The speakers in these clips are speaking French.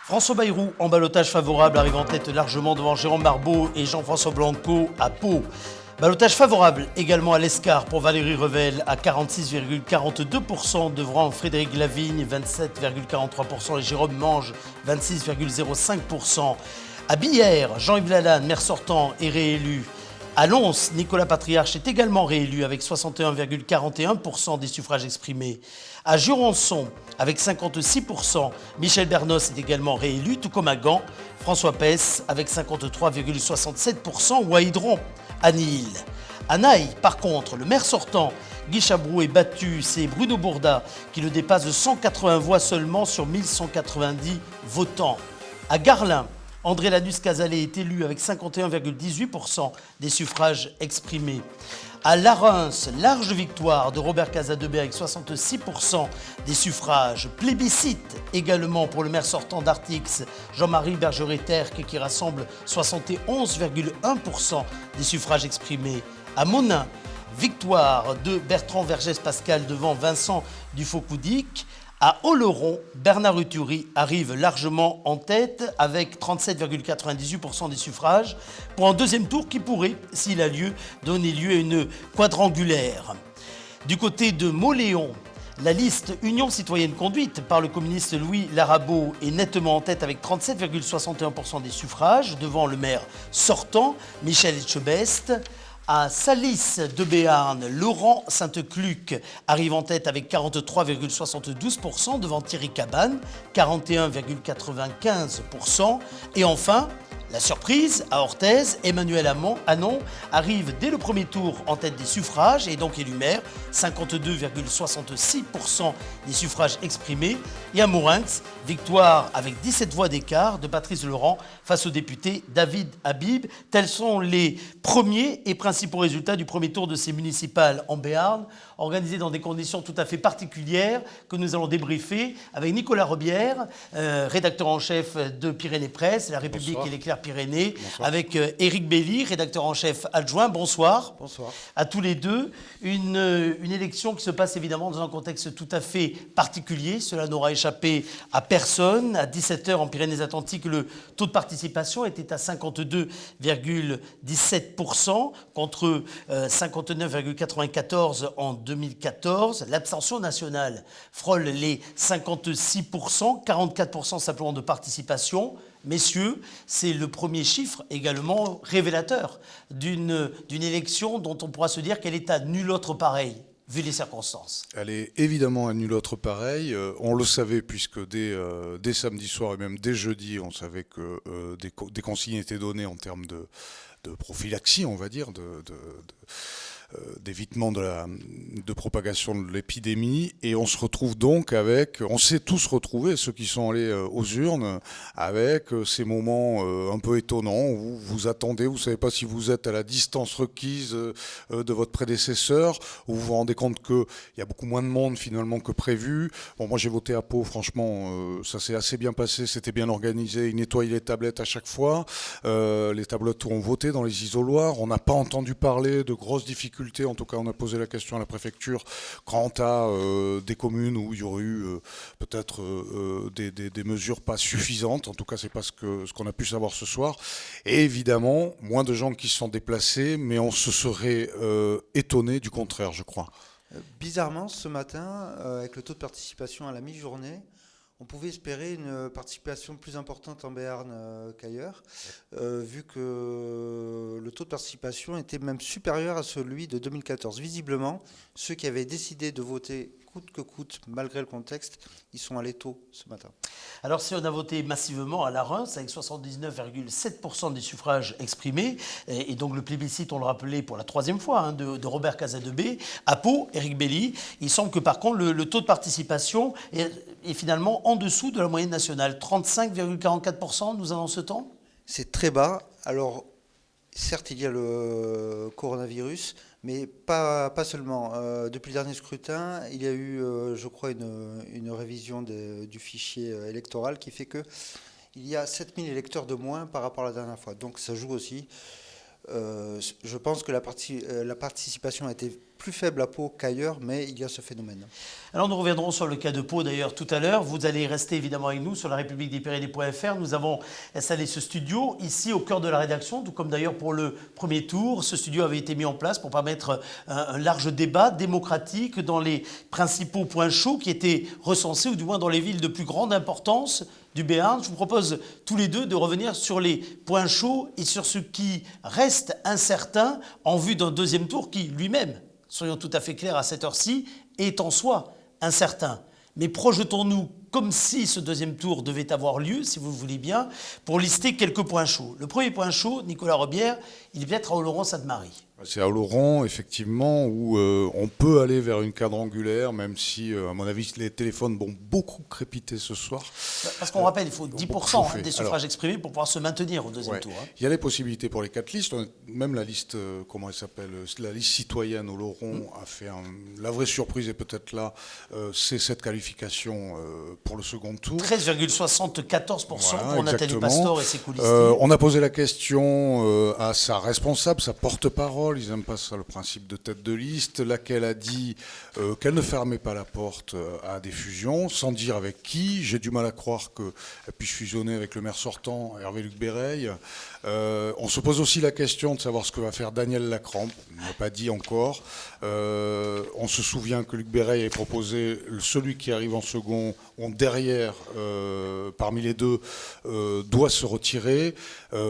François Bayrou, en ballottage favorable, arrive en tête largement devant Jérôme Barbeau et Jean-François Blanco à Pau. Ballottage favorable également à l'Escar pour Valérie Revel à 46,42% devant Frédéric Lavigne, 27,43% et Jérôme Mange, 26,05%. À Billère, Jean-Yves Lalanne, maire sortant, est réélu. À Lons, Nicolas Patriarche est également réélu avec 61,41% des suffrages exprimés. À Jurançon, avec 56%, Michel Bernos est également réélu, tout comme à Gand, François Pesse avec 53,67% ou à Hydron, à Nîmes. À Naï, par contre, le maire sortant, Guy Chabrou, est battu. C'est Bruno Bourda qui le dépasse de 180 voix seulement sur 1190 votants. À Garlin, André Lanus-Cazalet est élu avec 51,18% des suffrages exprimés. À Larens, large victoire de Robert Casadebé avec 66% des suffrages. Plébiscite également pour le maire sortant d'Artix, Jean-Marie Bergeret-Terque, qui rassemble 71,1% des suffrages exprimés. À Monin, victoire de Bertrand Vergès-Pascal devant Vincent Dufocoudic. À Oloron, Bernard Uturi arrive largement en tête avec 37,98% des suffrages pour un deuxième tour qui pourrait, s'il a lieu, donner lieu à une quadrangulaire. Du côté de Mauléon, la liste Union citoyenne conduite par le communiste Louis Larabeau est nettement en tête avec 37,61% des suffrages devant le maire sortant, Michel Etchebest. À Salis de Béarn, Laurent Sainte-Cluc arrive en tête avec 43,72% devant Thierry Cabane, 41,95%. Et enfin, la surprise, à Orthez, Emmanuel Anon arrive dès le premier tour en tête des suffrages et est donc élu maire, 52,66% des suffrages exprimés. Et à Mourinx, victoire avec 17 voix d'écart de Patrice Laurent face au député David Habib. Tels sont les premiers et principaux résultats du premier tour de ces municipales en Béarn, organisées dans des conditions tout à fait particulières que nous allons débriefer avec Nicolas Robière, rédacteur en chef de Pyrénées Presse, La République et l'Éclair Pyrénées, avec Éric Belli, rédacteur en chef adjoint. Bonsoir. Bonsoir. À tous les deux. Une élection qui se passe évidemment dans un contexte tout à fait particulier. Cela n'aura échappé à personne. À 17h en Pyrénées-Atlantiques, le taux de participation était à 52,17% contre 59,94% en 2014. L'abstention nationale frôle les 56%, 44% simplement de participation. Messieurs, c'est le premier chiffre également révélateur d'une élection dont on pourra se dire qu'elle est à nul autre pareil, vu les circonstances. Elle est évidemment à nul autre pareil. On le savait puisque dès samedi soir et même dès jeudi, on savait que des consignes étaient données en termes de prophylaxie, on va dire, d'évitement de propagation de l'épidémie, et on se retrouve donc on s'est tous retrouvés, ceux qui sont allés aux urnes, avec ces moments un peu étonnants où vous attendez, vous ne savez pas si vous êtes à la distance requise de votre prédécesseur, où vous vous rendez compte qu'il y a beaucoup moins de monde finalement que prévu. Bon, moi j'ai voté à Pau, franchement, ça s'est assez bien passé, c'était bien organisé, ils nettoyaient les tablettes à chaque fois, les tablettes ont voté dans les isoloirs, on n'a pas entendu parler de grosses difficultés. En tout cas, on a posé la question à la préfecture quant à des communes où il y aurait eu peut-être des mesures pas suffisantes. En tout cas, c'est pas ce qu'on a pu savoir ce soir. Et évidemment, moins de gens qui se sont déplacés, mais on se serait étonné du contraire, je crois. Bizarrement, ce matin, avec le taux de participation à la mi-journée, on pouvait espérer une participation plus importante en Béarn qu'ailleurs, vu que le taux de participation était même supérieur à celui de 2014. Visiblement, ceux qui avaient décidé de voter coûte que coûte, malgré le contexte, ils sont allés tôt ce matin. Alors si on a voté massivement à la Reims avec 79,7% des suffrages exprimés, et donc le plébiscite, on le rappelait pour la troisième fois, de Robert Casadebé, à Pau, Éric Belli, il semble que par contre le taux de participation est finalement en dessous de la moyenne nationale. 35,44%, nous avons ce temps ? C'est très bas. Alors, certes, il y a le coronavirus, mais pas seulement. Depuis le dernier scrutin, il y a eu, je crois, une révision du fichier électoral qui fait qu'il y a 7000 électeurs de moins par rapport à la dernière fois. Donc ça joue aussi. Je pense que la participation a été plus faible à Pau qu'ailleurs, mais il y a ce phénomène. Alors nous reviendrons sur le cas de Pau d'ailleurs tout à l'heure. Vous allez rester évidemment avec nous sur la République des Pyrénées.fr. Nous avons installé ce studio ici au cœur de la rédaction, tout comme d'ailleurs pour le premier tour. Ce studio avait été mis en place pour permettre un large débat démocratique dans les principaux points chauds qui étaient recensés, ou du moins dans les villes de plus grande importance du Béarn. Je vous propose tous les deux de revenir sur les points chauds et sur ce qui reste incertain en vue d'un deuxième tour qui lui-même, soyons tout à fait clairs à cette heure-ci, est en soi incertain. Mais projetons-nous comme si ce deuxième tour devait avoir lieu, si vous le voulez bien, pour lister quelques points chauds. Le premier point chaud, Nicolas Rebière, il est peut-être à Oloron-Sainte-Marie. C'est à Oloron, effectivement, où on peut aller vers une quadrangulaire, même si, à mon avis, les téléphones vont beaucoup crépiter ce soir. Parce qu'on rappelle, il faut 10% des suffrages exprimés pour pouvoir se maintenir au deuxième tour. Il y a les possibilités pour les 4 listes. Même la liste, comment elle s'appelle, la liste citoyenne Oloron a fait la vraie surprise, et peut-être là, c'est cette qualification pour le second tour. 13,74% voilà, pour Nathalie Pastor et ses coulisses. On a posé la question à sa responsable, sa porte-parole. Ils n'aiment pas ça, le principe de tête de liste, laquelle a dit qu'elle ne fermait pas la porte à des fusions, sans dire avec qui. J'ai du mal à croire qu'elle puisse fusionner avec le maire sortant, Hervé-Luc Béreil. On se pose aussi la question de savoir ce que va faire Daniel Lacrampe. Il n'a pas dit encore. On se souvient que Luc Béreil a proposé celui qui arrive en second, ou derrière, parmi les deux, doit se retirer.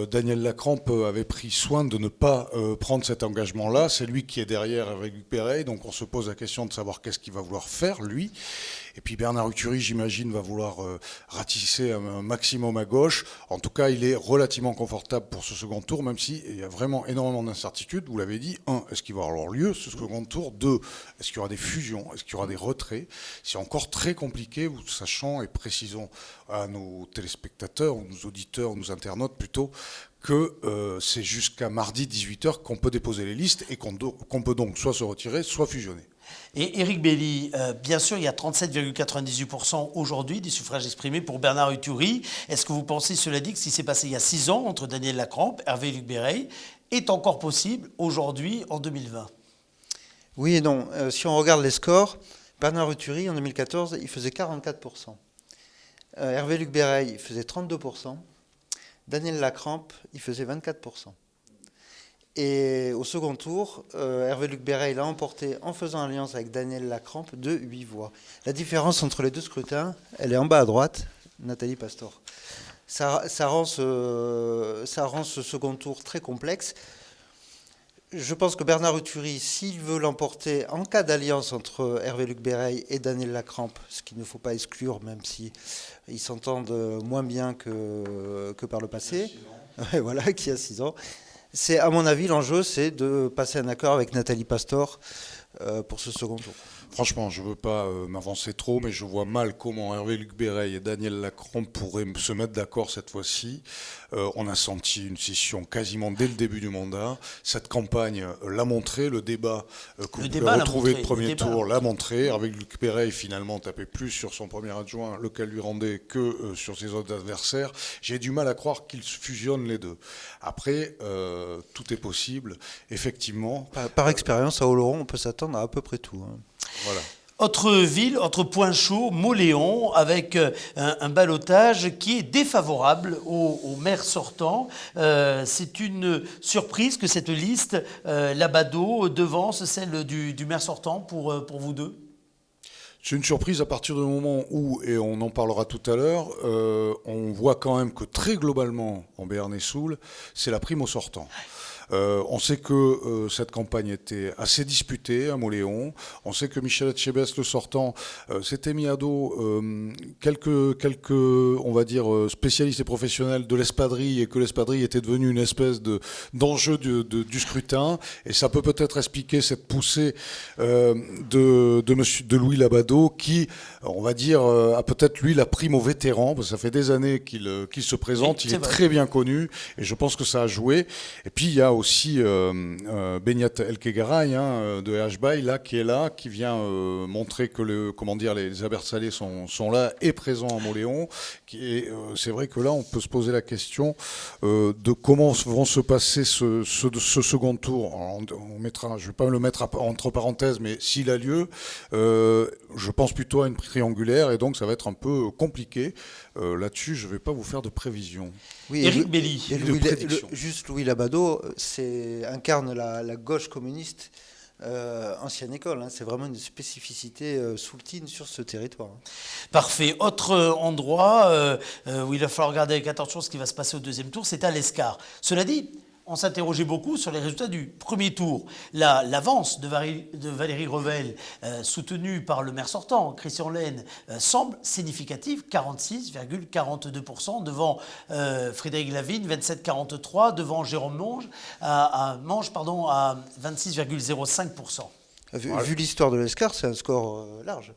Daniel Lacrampe avait pris soin de ne pas prendre cet engagement-là. C'est lui qui est derrière avec Luc Béreil, donc on se pose la question de savoir qu'est-ce qu'il va vouloir faire, lui. Et puis Bernard Uturi, j'imagine, va vouloir ratisser un maximum à gauche. En tout cas, il est relativement confortable pour ce second tour, même s'il y a vraiment énormément d'incertitudes. Vous l'avez dit, 1, est-ce qu'il va avoir lieu ce second tour? 2, est-ce qu'il y aura des fusions? Est-ce qu'il y aura des retraits? C'est encore très compliqué, sachant et précisons à nos téléspectateurs, ou nos auditeurs, ou nos internautes plutôt, que c'est jusqu'à mardi 18h qu'on peut déposer les listes et qu'on peut donc soit se retirer, soit fusionner. Et Éric Belli, bien sûr, il y a 37,98% aujourd'hui des suffrages exprimés pour Bernard Uturi. Est-ce que vous pensez, cela dit, que ce qui s'est passé il y a 6 ans entre Daniel Lacrampe, Hervé-Luc Béreil, est encore possible aujourd'hui, en 2020? Oui et non. Si on regarde les scores, Bernard Uturi, en 2014, il faisait 44%. Hervé-Luc Béreil, il faisait 32%. Daniel Lacrampe, il faisait 24%. Et au second tour, Hervé-Luc Béreil l'a emporté en faisant alliance avec Daniel Lacrampe de 8 voix. La différence entre les deux scrutins, elle est en bas à droite, Nathalie Pastor. Ça rend ce second tour très complexe. Je pense que Bernard Uturi, s'il veut l'emporter en cas d'alliance entre Hervé-Luc Béreil et Daniel Lacrampe, ce qu'il ne faut pas exclure, même si ils s'entendent moins bien que par le passé, voilà, qui a 6 ans. C'est, à mon avis, l'enjeu, c'est de passer un accord avec Nathalie Pastor pour ce second tour. Franchement, je ne veux pas m'avancer trop, mais je vois mal comment Hervé-Luc Béreil et Daniel Lacrampe pourraient se mettre d'accord cette fois-ci. On a senti une scission quasiment dès le début du mandat. Cette campagne l'a montré, le débat que vous pouvez retrouver de premier tour l'a montré. Hervé-Luc Béreil, finalement, tapait plus sur son premier adjoint, lequel lui rendait, que sur ses autres adversaires. J'ai du mal à croire qu'ils fusionnent les deux. Après, tout est possible, effectivement. Par expérience, à Oloron, on peut s'attendre à peu près tout. Hein. Voilà. Autre ville, autre point chaud, Mauléon, avec un ballottage qui est défavorable au maire sortant. C'est une surprise que cette liste, Labado, devance celle du maire sortant pour vous deux? C'est une surprise à partir du moment où, et on en parlera tout à l'heure, on voit quand même que très globalement, en Béarn-et-Soule, c'est la prime au sortant. On sait que cette campagne était assez disputée à Mauléon. On sait que Michel Etchebest, le sortant, s'était mis à dos quelques, on va dire, spécialistes et professionnels de l'espadrille, et que l'espadrille était devenue une espèce d'enjeu du scrutin. Et ça peut peut-être expliquer cette poussée de Louis Labado, qui, on va dire, a peut-être lui la prime aux vétérans, parce que ça fait des années qu'il se présente. Oui, il est très bien connu, et je pense que ça a joué. Et puis il y a aussi Beñat Elkegaray de Hbay qui vient montrer que les Abertzale sont là et présents à Mauléon. C'est vrai que là, on peut se poser la question de comment vont se passer ce second tour. Alors, je ne vais pas le mettre entre parenthèses, mais s'il a lieu, je pense plutôt à une triangulaire, et donc ça va être un peu compliqué. Là-dessus, je ne vais pas vous faire de prévisions. Oui, Éric Belli. Juste Louis Labado incarne la gauche communiste ancienne école. C'est vraiment une spécificité soultine sur ce territoire. Parfait. Autre endroit où il va falloir regarder avec attention ce qui va se passer au deuxième tour, c'est à l'Escar. Cela dit, on s'interrogeait beaucoup sur les résultats du premier tour. L'avance de Valérie Revel, soutenue par le maire sortant, Christian Lehne, semble significative, 46,42%, devant Frédéric Lavigne, 27,43%, devant Jérôme Monge, à 26,05%. Vu l'histoire de l'Escar, c'est un score large.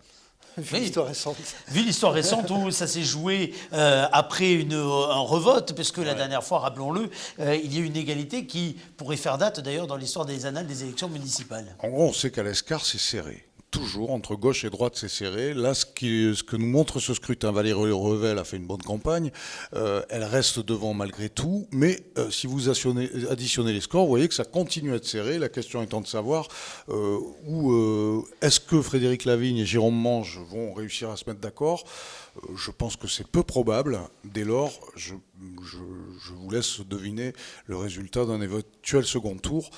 Vu l'histoire récente. Vu l'histoire récente où ça s'est joué après un revote, parce que la dernière fois, rappelons-le, il y a eu une égalité qui pourrait faire date d'ailleurs dans l'histoire des annales des élections municipales. En gros, on sait qu'à l'Escar, c'est serré. Toujours, entre gauche et droite, c'est serré. Là, ce que nous montre ce scrutin, Valérie Revel a fait une bonne campagne. Elle reste devant malgré tout. Mais si vous additionnez les scores, vous voyez que ça continue à être serré. La question étant de savoir est-ce que Frédéric Lavigne et Jérôme Monge vont réussir à se mettre d'accord. Je pense que c'est peu probable. Dès lors, je vous laisse deviner le résultat d'un éventuel second tour.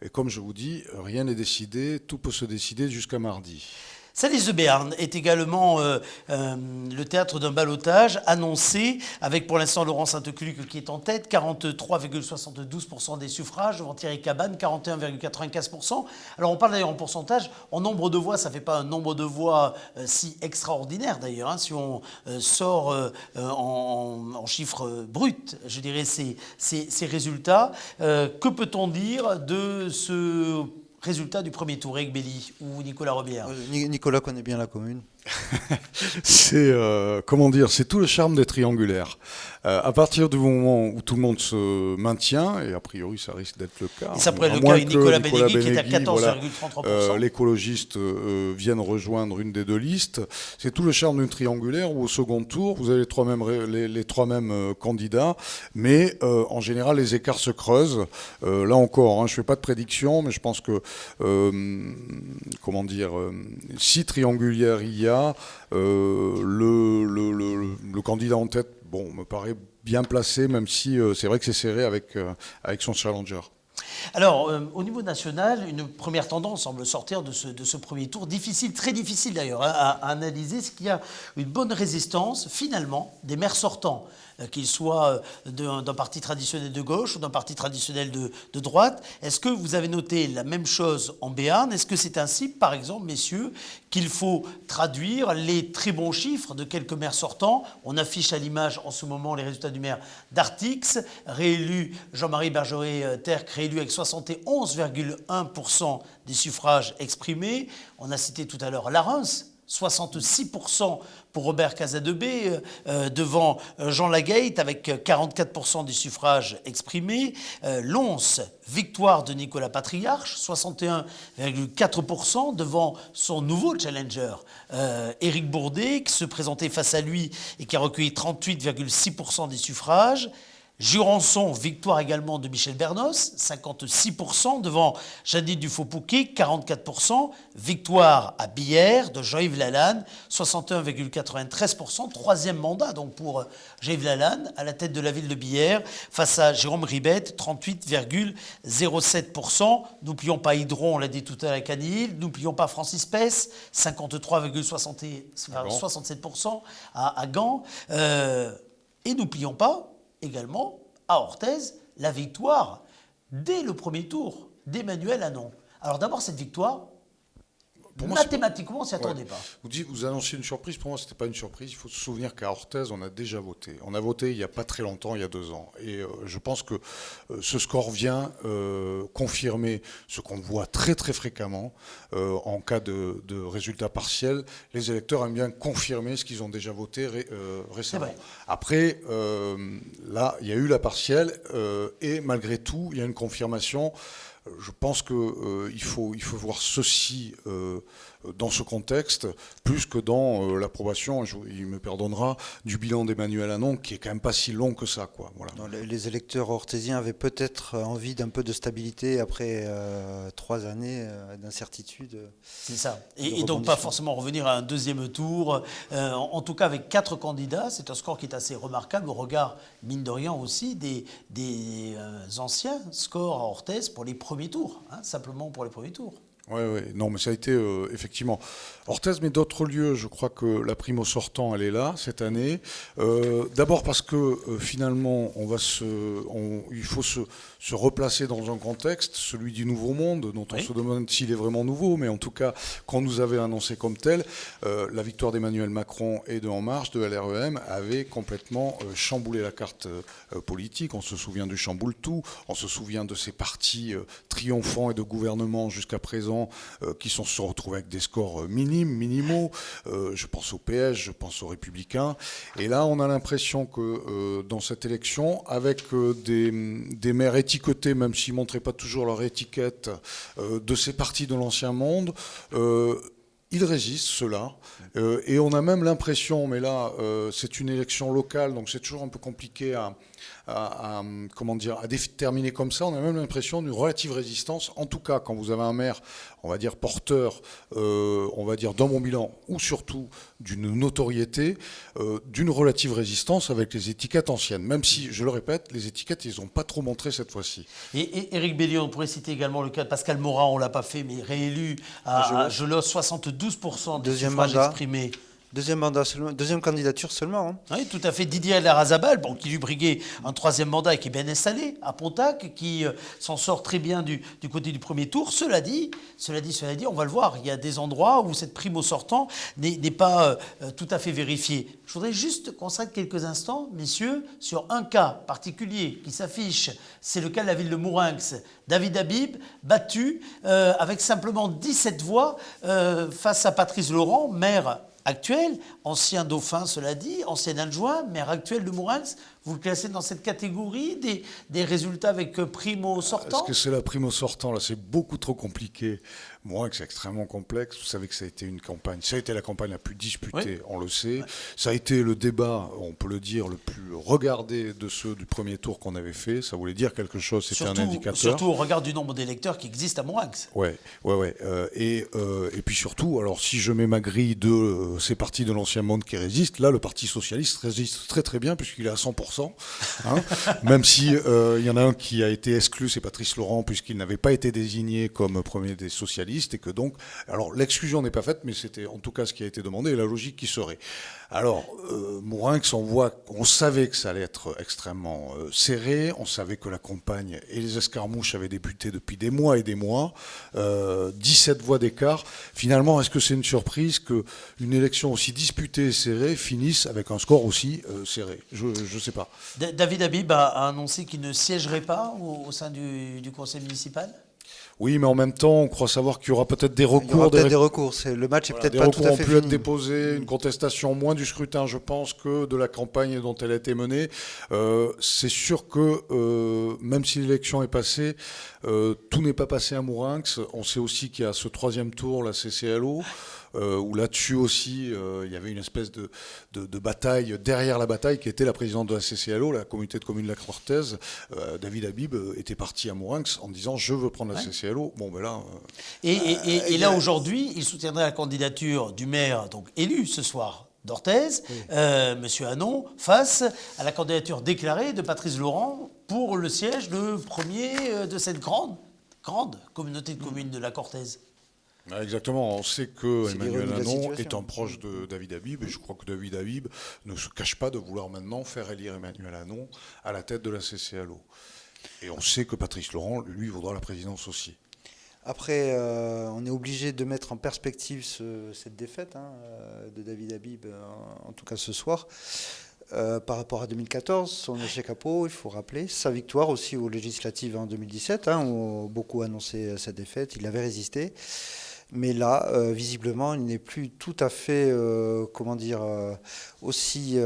Et comme je vous dis, rien n'est décidé, tout peut se décider jusqu'à mardi. Salise de Béarn est également le théâtre d'un ballottage annoncé, avec pour l'instant Laurent Sainte-Cluc qui est en tête, 43,72% des suffrages, devant Thierry Cabane, 41,95%. Alors on parle d'ailleurs en pourcentage, en nombre de voix, ça ne fait pas un nombre de voix si extraordinaire d'ailleurs, si on sort en chiffres bruts, je dirais, ces résultats. Que peut-on dire de ce résultat du premier tour, Éric Belli ou Nicolas Robière? Nicolas connaît bien la commune. C'est c'est tout le charme des triangulaires. À partir du moment où tout le monde se maintient, et a priori ça risque d'être le cas. Et ça pourrait être le cas avec Nicolas Benegui qui est à 14,33%. L'écologiste viennent rejoindre une des deux listes. C'est tout le charme d'une triangulaire où au second tour, vous avez les trois mêmes candidats, mais en général les écarts se creusent. Là encore, je ne fais pas de prédiction, mais je pense que si triangulaire il y a, le candidat en tête me paraît bien placé, même si c'est vrai que c'est serré avec son challenger. Alors, au niveau national, une première tendance semble sortir de ce premier tour, difficile, très difficile d'ailleurs, à analyser, ce qu'il y a une bonne résistance, finalement, des maires sortants, qu'ils soient d'un parti traditionnel de gauche ou d'un parti traditionnel de droite. Est-ce que vous avez noté la même chose en Béarn? Est-ce que c'est ainsi, par exemple, messieurs, qu'il faut traduire les très bons chiffres de quelques maires sortants? On affiche à l'image en ce moment les résultats du maire d'Artix, réélu Jean-Marie Bergeret-Terck, réélu avec 71,1% des suffrages exprimés. On a cité tout à l'heure Larens, 66% pour Robert Casadebé, devant Jean Lagate avec 44% des suffrages exprimés. Lons, victoire de Nicolas Patriarche, 61,4% devant son nouveau challenger, Éric Bourdet, qui se présentait face à lui et qui a recueilli 38,6% des suffrages. Jurançon, victoire également de Michel Bernos, 56% devant Janine Dufaux-Pouquet, 44%. Victoire à Billère de Jean-Yves Lalanne, 61,93%. Troisième mandat donc pour Jean-Yves Lalanne à la tête de la ville de Billère, face à Jérôme Ribette, 38,07%. N'oublions pas Hydron, on l'a dit tout à l'heure avec Annie-Hilde. N'oublions pas Francis Pesse, 53,67% à Gand. Et n'oublions pas également, à Orthez, la victoire dès le premier tour d'Emmanuel Anon. Alors d'abord, cette victoire, pour moi, mathématiquement, on ne s'y attendait pas. Vous annonciez une surprise, pour moi, ce n'était pas une surprise. Il faut se souvenir qu'à Orthez, on a déjà voté. On a voté il n'y a pas très longtemps, il y a 2 ans. Et je pense que ce score vient confirmer ce qu'on voit très très fréquemment en cas de résultat partiel. Les électeurs aiment bien confirmer ce qu'ils ont déjà voté récemment. Après, là, il y a eu la partielle et malgré tout, il y a une confirmation. Je pense qu'il faut voir ceci dans ce contexte, plus que dans l'approbation, il me pardonnera, du bilan d'Emmanuel Anon, qui est quand même pas si long que ça, quoi. Voilà. Non, les électeurs orthésiens avaient peut-être envie d'un peu de stabilité après 3 années d'incertitude. C'est ça. Et donc pas forcément revenir à un deuxième tour. En tout cas, avec 4 candidats, c'est un score qui est assez remarquable au regard, mine de rien aussi, des anciens scores à Orthez pour les premiers tours, simplement pour les premiers tours. Oui, non, mais ça a été effectivement Orthez, mais d'autres lieux. Je crois que la primo sortant, elle est là cette année. D'abord parce que finalement, il faut se replacer dans un contexte, celui du Nouveau Monde, dont on se demande s'il est vraiment nouveau, mais en tout cas, qu'on nous avait annoncé comme tel, la victoire d'Emmanuel Macron et de En Marche, de LREM, avait complètement chamboulé la carte politique. On se souvient du chamboule-tout, on se souvient de ces partis triomphants et de gouvernements jusqu'à présent qui se sont retrouvés avec des scores minimaux. Je pense au PS, je pense aux Républicains. Et là, on a l'impression que dans cette élection, avec des maires étiquetés, même s'ils ne montraient pas toujours leur étiquette, de ces partis de l'Ancien Monde, ils résistent, ceux-là. Et on a même l'impression, mais là, c'est une élection locale, donc c'est toujours un peu compliqué à déterminer comme ça. On a même l'impression d'une relative résistance. En tout cas, quand vous avez un maire, on va dire porteur, on va dire dans mon bilan, ou surtout d'une notoriété, d'une relative résistance avec les étiquettes anciennes. Même si, je le répète, les étiquettes, ils n'ont pas trop montré cette fois-ci. Et Éric Bellion, on pourrait citer également le cas de Pascal Morat, on ne l'a pas fait, mais réélu à Gelos, 72% des suffrages exprimés. Deuxième candidature seulement. Hein. Oui, tout à fait. Didier Larrazabal, qui lui briguait un 3e mandat et qui est bien installé à Pontac, qui s'en sort très bien du côté du premier tour. Cela dit, on va le voir, il y a des endroits où cette prime au sortant n'est pas tout à fait vérifiée. Je voudrais juste qu'on s'arrête quelques instants, messieurs, sur un cas particulier qui s'affiche. C'est le cas de la ville de Mourinx. David Habib, battu avec simplement 17 voix face à Patrice Laurent, maire actuel, ancien dauphin, cela dit, ancien adjoint, maire actuel de Mourinx. Vous le classez dans cette catégorie des résultats avec primo sortant? Est-ce que c'est la primo sortant? Là, c'est beaucoup trop compliqué. Mourinx, c'est extrêmement complexe. Vous savez que ça a été une campagne. Ça a été la campagne la plus disputée, on le sait. Ça a été le débat, on peut le dire, le plus regardé de ceux du premier tour qu'on avait fait. Ça voulait dire quelque chose, c'était un indicateur. Surtout au regard du nombre d'électeurs qui existent à Mourinx. Ouais. Et puis surtout, alors si je mets ma grille de ces partis de l'Ancien Monde qui résistent, là, le Parti Socialiste résiste très très bien puisqu'il est à 100%. Même si il y en a un qui a été exclu, c'est Patrice Laurent, puisqu'il n'avait pas été désigné comme premier des socialistes, et que donc, alors l'exclusion n'est pas faite, mais c'était en tout cas ce qui a été demandé et la logique qui serait. Alors, Mourinx, on savait que ça allait être extrêmement serré, on savait que la campagne et les escarmouches avaient débuté depuis des mois et des mois, 17 voix d'écart. Finalement, est-ce que c'est une surprise qu'une élection aussi disputée et serrée finisse avec un score aussi serré? Je ne sais pas. David Habib a annoncé qu'il ne siégerait pas au sein du conseil municipal. Oui, mais en même temps, on croit savoir qu'il y aura peut-être des recours. Il y aura peut-être des recours. Le match est peut-être pas tout à fait fini. Des recours ont pu être déposés, une contestation moins du scrutin, je pense, que de la campagne dont elle a été menée. C'est sûr que, même si l'élection est passée, tout n'est pas passé à Mourinx. On sait aussi qu'il y a ce 3e tour, la CCLO, où là-dessus aussi, il y avait une espèce de bataille derrière la bataille qui était la présidente de la CCLO, la communauté de communes de la Cortèze. David Habib était parti à Mourinx en disant « je veux prendre la CCLO ». Bon, ben là... Et là, aujourd'hui, il soutiendrait la candidature du maire, donc élu ce soir, d'Orthez, Monsieur Anon, face à la candidature déclarée de Patrice Laurent pour le siège de premier de cette grande communauté de communes de la Cortèze. Exactement, on sait que Emmanuel Anon est un proche de David Habib, et je crois que David Habib ne se cache pas de vouloir maintenant faire élire Emmanuel Anon à la tête de la CCLO. Et on sait que Patrice Laurent, lui, voudra la présidence aussi. Après, on est obligé de mettre en perspective cette défaite de David Habib, en tout cas ce soir. Par rapport à 2014, son échec à Pau, il faut rappeler. Sa victoire aussi aux législatives en 2017, où beaucoup annonçaient sa défaite. Il avait résisté. Mais là, visiblement, il n'est plus tout à fait, aussi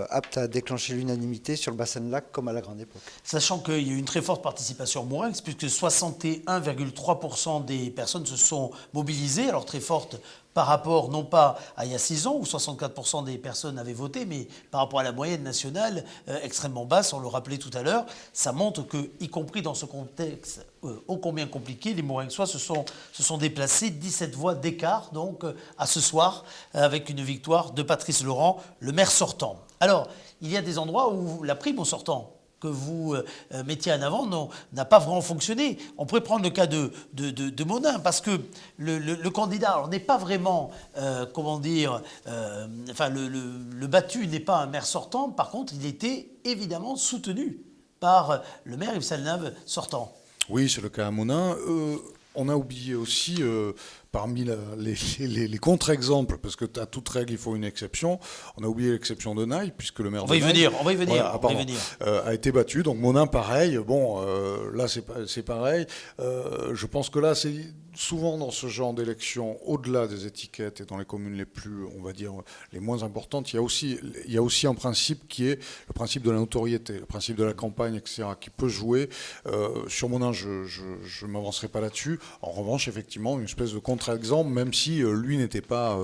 apte à déclencher l'unanimité sur le bassin de Lac comme à la grande époque. Sachant qu'il y a eu une très forte participation Mourinx, puisque 61,3% des personnes se sont mobilisées, alors très forte par rapport, non pas à il y a 6 ans, où 64% des personnes avaient voté, mais par rapport à la moyenne nationale, extrêmement basse, on le rappelait tout à l'heure. Ça montre que, y compris dans ce contexte ô combien compliqué, les Mourinxois se sont déplacés, 17 voix d'écart, donc à ce soir, avec une victoire de Patrice Laurent, le maire sortant. Alors, il y a des endroits où la prime au sortant que vous mettiez en avant n'a pas vraiment fonctionné. On pourrait prendre le cas de Monin, parce que le candidat n'est pas vraiment, le battu n'est pas un maire sortant, par contre, il était évidemment soutenu par le maire Yves Salnave sortant. Oui, c'est le cas à Monin. On a oublié aussi, parmi les contre-exemples, parce que à toute règle, il faut une exception, on a oublié l'exception de Naï, puisque le maire on va y venir. A été battu. Donc Monin, pareil. Bon, là, c'est pareil. Je pense que là, c'est souvent dans ce genre d'élection, au-delà des étiquettes et dans les communes les plus, on va dire, les moins importantes, il y a aussi un principe qui est le principe de la notoriété, le principe de la campagne, etc., qui peut jouer. Sur Monin, je ne m'avancerai pas là-dessus. En revanche, effectivement, une espèce de contre-exemple, même si lui n'était pas,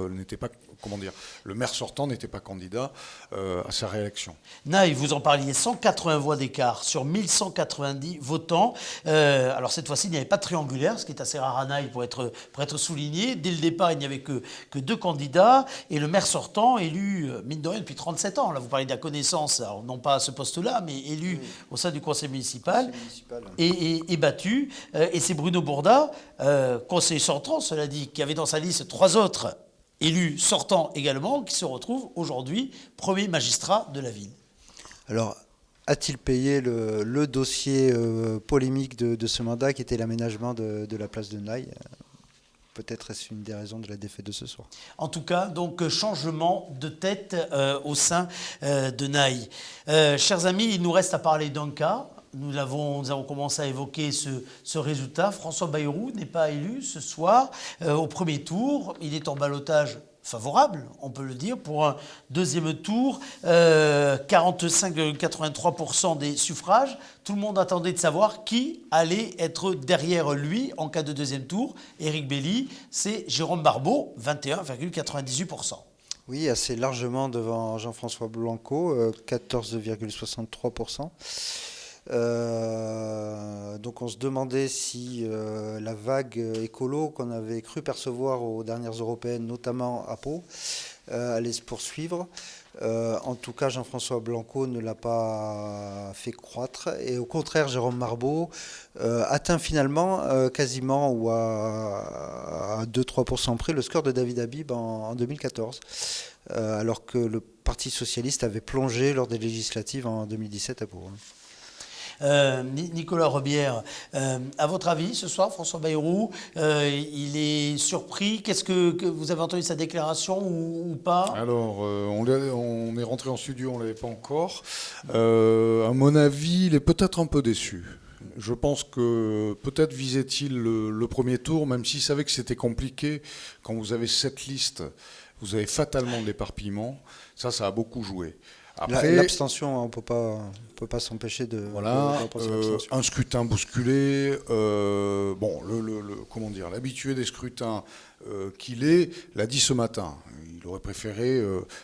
le maire sortant n'était pas candidat à sa réélection. Naï, vous en parliez, 180 voix d'écart sur 1190 votants. Alors cette fois-ci, il n'y avait pas de triangulaire, ce qui est assez rare à Naï pour être souligné. Dès le départ, il n'y avait que 2 candidats. Et le maire sortant, élu, mine de rien, depuis 37 ans. Là, vous parlez de la connaissance, alors, non pas à ce poste-là, mais élu au sein du conseil municipal, et battu. Et c'est Bruno Bourda, conseiller sortant, cela dit, qui avait dans sa liste 3 autres élus sortants également, qui se retrouve aujourd'hui premier magistrat de la ville. Alors, a-t-il payé le dossier polémique de ce mandat, qui était l'aménagement de la place de Naï ? Peut-être est-ce une des raisons de la défaite de ce soir. En tout cas, donc, changement de tête au sein de Naï. Chers amis, il nous reste à parler d'un cas. Nous avons commencé à évoquer ce résultat. François Bayrou n'est pas élu ce soir au premier tour. Il est en ballotage favorable, on peut le dire, pour un deuxième tour. 45,83% des suffrages. Tout le monde attendait de savoir qui allait être derrière lui en cas de deuxième tour. Éric Belli, c'est Jérôme Barbeau, 21,98%. Oui, assez largement devant Jean-François Blanco, 14,63%. Donc on se demandait si la vague écolo qu'on avait cru percevoir aux dernières européennes, notamment à Pau, allait se poursuivre. En tout cas, Jean-François Blanco ne l'a pas fait croître. Et au contraire, Jérôme Barbeau atteint finalement quasiment ou à 2-3% près le score de David Habib en 2014. Alors que le Parti socialiste avait plongé lors des législatives en 2017 à Pau. Nicolas Rebière, à votre avis, ce soir, François Bayrou, il est surpris. Qu'est-ce que vous avez entendu sa déclaration ou pas ? Alors, on est rentré en studio, on ne l'avait pas encore. À mon avis, il est peut-être un peu déçu. Je pense que peut-être visait-il le premier tour, même s'il savait que c'était compliqué. Quand vous avez 7 listes, vous avez fatalement de l'éparpillement. Ça a beaucoup joué. Après, l'abstention, on ne peut pas s'empêcher de penser l'abstention. Un scrutin bousculé, l'habitué des scrutins qu'il est, l'a dit ce matin. Il aurait préféré,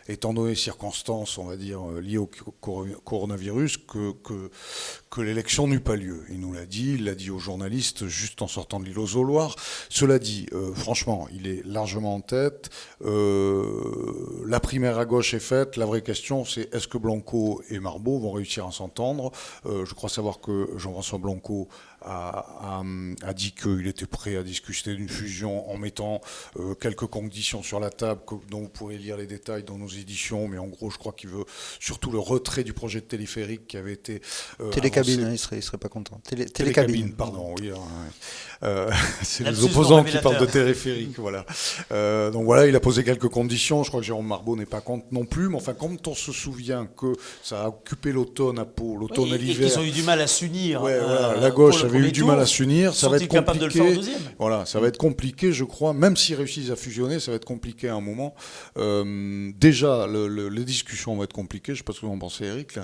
étant donné les circonstances, on va dire, liées au coronavirus, que l'élection n'eût pas lieu. Il nous l'a dit, il l'a dit aux journalistes juste en sortant de l'île aux Auloirs. Cela dit, franchement, il est largement en tête. La primaire à gauche est faite. La vraie question, c'est est-ce que Blanco et Barbeau vont réussir à s'entendre ? Je crois savoir que Jean-François Blanco a dit qu'il était prêt à discuter d'une fusion en mettant quelques conditions sur la table dont vous pourrez lire les détails dans nos éditions, mais en gros je crois qu'il veut surtout le retrait du projet de téléphérique qui avait été télécabine, avancé. Il serait pas content. Télécabine, pardon, oui. C'est les opposants qui parlent de téléphérique, voilà. Donc voilà, il a posé quelques conditions. Je crois que Jérôme Marbeau n'est pas contre non plus, mais enfin, quand on se souvient que ça a occupé l'automne à Pau, l'automne à l'hiver. Et qu'ils ont eu du mal à s'unir. Voilà, la gauche avait eu du mal à s'unir. Ça va être compliqué. De le faire au deuxième. Voilà, ça va être compliqué, je crois. Même s'ils réussissent à fusionner, ça va être compliqué à un moment. Déjà, les discussions vont être compliquées. Je ne sais pas ce que vous en pensez, Eric.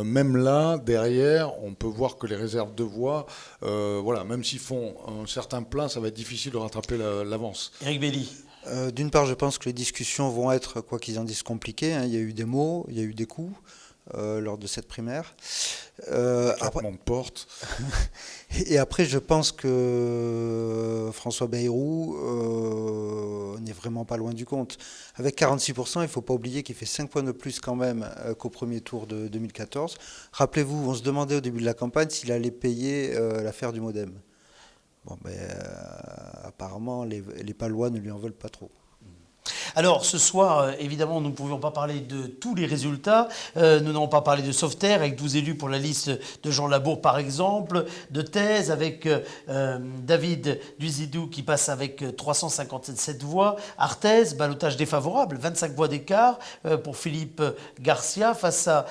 Même là, derrière, on peut voir que les réserves de voix, voilà, même s'ils font un certain plein, ça va être difficile de rattraper l'avance. Éric Bailly. D'une part, je pense que les discussions vont être, quoi qu'ils en disent, compliquées. Il y a eu des mots, il y a eu des coups lors de cette primaire. Après, de porte. Et après, je pense que François Bayrou n'est vraiment pas loin du compte. Avec 46%, il ne faut pas oublier qu'il fait 5 points de plus quand même qu'au premier tour de 2014. Rappelez-vous, on se demandait au début de la campagne s'il allait payer l'affaire du modem. Bon, apparemment, les Palois ne lui en veulent pas trop. Alors, ce soir, évidemment, nous ne pouvions pas parler de tous les résultats. Nous n'avons pas parlé de Sauveterre, avec 12 élus pour la liste de Jean Labour, par exemple. De Thèse, avec David Duzidou, qui passe avec 357 voix. Arthez, ballottage défavorable, 25 voix d'écart pour Philippe Garcia, face à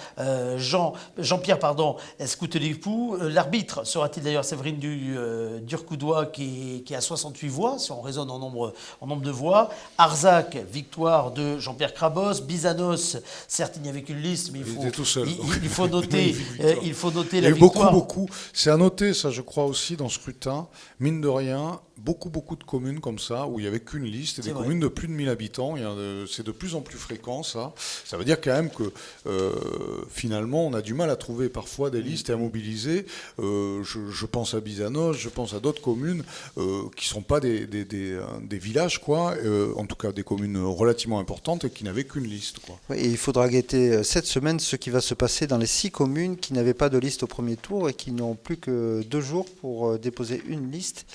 Jean-Pierre Escoutelipou. L'arbitre sera-t-il d'ailleurs Séverine Durcoudois, qui a 68 voix, si on raisonne en nombre de voix. Arzac, victoire de Jean-Pierre Crabos. Bizanos, certes il n'y avait qu'une liste, mais il faut noter la victoire. Beaucoup. C'est à noter, ça je crois aussi dans ce scrutin, mine de rien, beaucoup de communes comme ça, où il n'y avait qu'une liste, et des communes de plus de 1000 habitants. C'est de plus en plus fréquent, ça. Ça veut dire quand même que finalement, on a du mal à trouver parfois des listes et à mobiliser. Je pense à Bizanos, je pense à d'autres communes qui ne sont pas des villages, quoi, en tout cas des communes relativement importantes et qui n'avaient qu'une liste, quoi. Oui, et il faudra guetter cette semaine ce qui va se passer dans les 6 communes qui n'avaient pas de liste au premier tour et qui n'ont plus que 2 jours pour déposer une liste.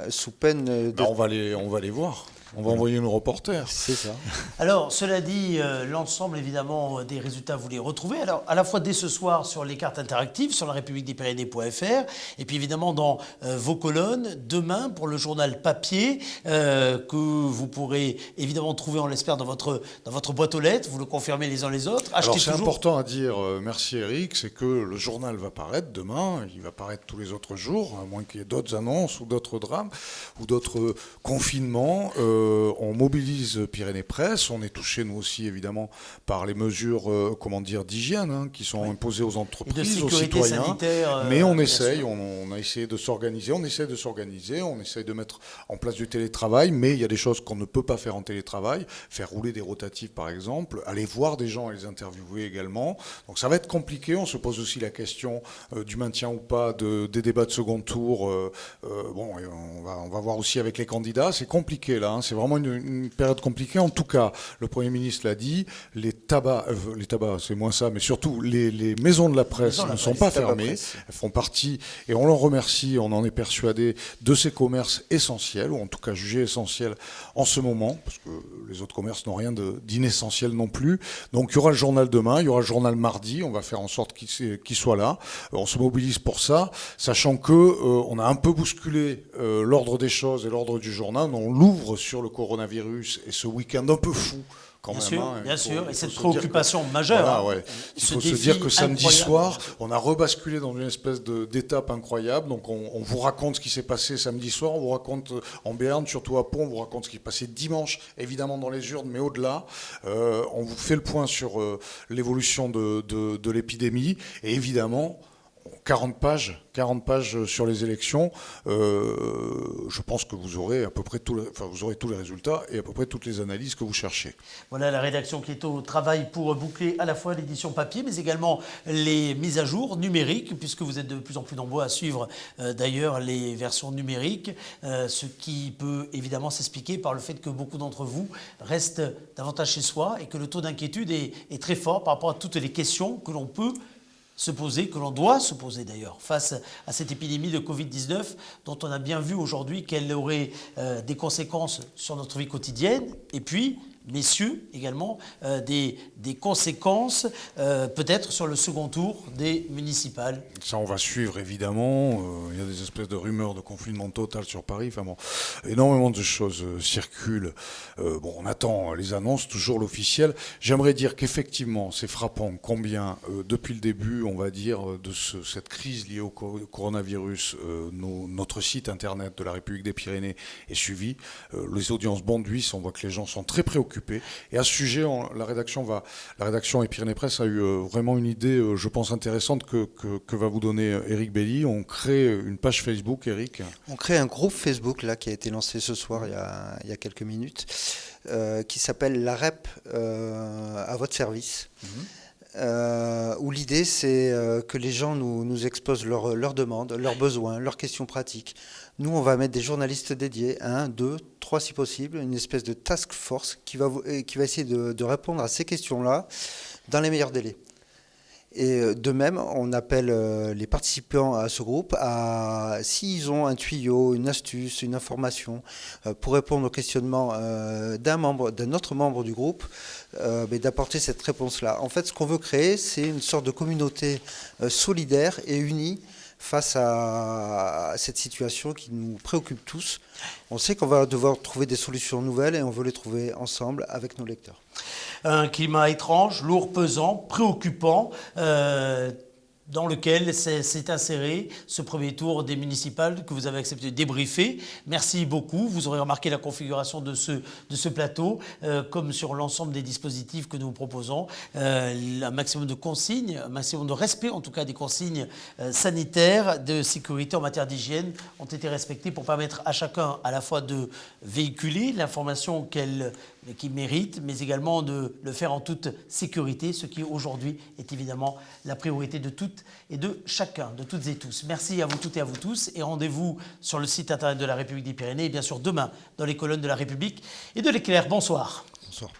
Sous peine de... on va les voir. On va envoyer nos reporters. C'est ça. Alors, cela dit, l'ensemble, évidemment, des résultats, vous les retrouvez. Alors, à la fois dès ce soir sur les cartes interactives, sur la République des Pyrénées.fr, et puis évidemment dans vos colonnes, demain pour le journal papier, que vous pourrez évidemment trouver, on l'espère, dans votre boîte aux lettres. Vous le confirmez les uns les autres. Alors, c'est important à dire, merci Eric, c'est que le journal va paraître demain. Il va paraître tous les autres jours, à moins qu'il y ait d'autres annonces ou d'autres drames ou d'autres confinements. On mobilise Pyrénées Presse, on est touché nous aussi évidemment par les mesures d'hygiène qui sont imposées aux entreprises, aux citoyens. Mais on essaye, on a essayé de s'organiser, on essaie de mettre en place du télétravail, mais il y a des choses qu'on ne peut pas faire en télétravail, faire rouler des rotatifs par exemple, aller voir des gens et les interviewer également. Donc ça va être compliqué, on se pose aussi la question du maintien ou pas des débats de second tour. On va voir aussi avec les candidats, c'est compliqué là, c'est vraiment une période compliquée. En tout cas, le Premier ministre l'a dit, les tabacs, c'est moins ça, mais surtout les maisons de la presse ne sont pas fermées. Elles font partie, et on l'en remercie, on en est persuadé, de ces commerces essentiels, ou en tout cas jugés essentiels en ce moment, parce que les autres commerces n'ont rien d'inessentiel non plus. Donc il y aura le journal demain, il y aura le journal mardi, on va faire en sorte qu'il soit là. On se mobilise pour ça, sachant que on a un peu bousculé l'ordre des choses et l'ordre du journal. On l'ouvre sur le coronavirus et ce week-end un peu fou quand même. Bien sûr, et cette préoccupation majeure. Voilà, il faut se dire que samedi soir, on a rebasculé dans une espèce d'étape incroyable. Donc on vous raconte ce qui s'est passé samedi soir, on vous raconte en Béarn, surtout à Pau, on vous raconte ce qui s'est passé dimanche, évidemment dans les urnes, mais au-delà. On vous fait le point sur l'évolution de l'épidémie, et évidemment... 40 pages sur les élections. Je pense que vous aurez à peu près vous aurez tous les résultats et à peu près toutes les analyses que vous cherchez. Voilà la rédaction qui est au travail pour boucler à la fois l'édition papier, mais également les mises à jour numériques, puisque vous êtes de plus en plus nombreux à suivre d'ailleurs les versions numériques, ce qui peut évidemment s'expliquer par le fait que beaucoup d'entre vous restent davantage chez soi et que le taux d'inquiétude est très fort par rapport à toutes les questions que l'on peut se poser, que l'on doit se poser d'ailleurs, face à cette épidémie de Covid-19, dont on a bien vu aujourd'hui qu'elle aurait des conséquences sur notre vie quotidienne, et puis, messieurs, également, des conséquences peut-être sur le second tour des municipales. Ça, on va suivre évidemment. Il y a des espèces de rumeurs de confinement total sur Paris. Enfin bon, énormément de choses circulent. Bon, on attend les annonces, toujours l'officiel. J'aimerais dire qu'effectivement, c'est frappant combien, depuis le début, on va dire, de cette crise liée au coronavirus, notre site internet de la République des Pyrénées est suivi. Les audiences bonduissent, on voit que les gens sont très préoccupés. Et à ce sujet, la rédaction et Pyrénées Presse a eu vraiment une idée, je pense, intéressante que va vous donner Eric Belli. On crée une page Facebook, Eric. On crée un groupe Facebook là, qui a été lancé ce soir, il y a quelques minutes, qui s'appelle La REP à votre service. Où l'idée c'est que les gens nous exposent leurs demandes, leurs besoins, leurs questions pratiques. Nous, on va mettre des journalistes dédiés, 1, 2, 3 si possible, une espèce de task force qui va essayer de répondre à ces questions-là dans les meilleurs délais. Et de même, on appelle les participants à ce groupe s'ils ont un tuyau, une astuce, une information pour répondre aux questionnements d'un autre membre du groupe, d'apporter cette réponse-là. En fait, ce qu'on veut créer, c'est une sorte de communauté solidaire et unie face à cette situation qui nous préoccupe tous. On sait qu'on va devoir trouver des solutions nouvelles et on veut les trouver ensemble avec nos lecteurs. Un climat étrange, lourd, pesant, préoccupant, dans lequel s'est inséré ce premier tour des municipales que vous avez accepté de débriefer. Merci beaucoup. Vous aurez remarqué la configuration de ce plateau, comme sur l'ensemble des dispositifs que nous vous proposons. Un maximum de consignes, un maximum de respect, en tout cas des consignes sanitaires, de sécurité en matière d'hygiène ont été respectées pour permettre à chacun à la fois de véhiculer l'information qu'il mérite, mais également de le faire en toute sécurité, ce qui aujourd'hui est évidemment la priorité de toutes et de chacun, de toutes et tous. Merci à vous toutes et à vous tous, et rendez-vous sur le site internet de la République des Pyrénées, et bien sûr demain dans les colonnes de la République et de l'Éclair. Bonsoir. Bonsoir.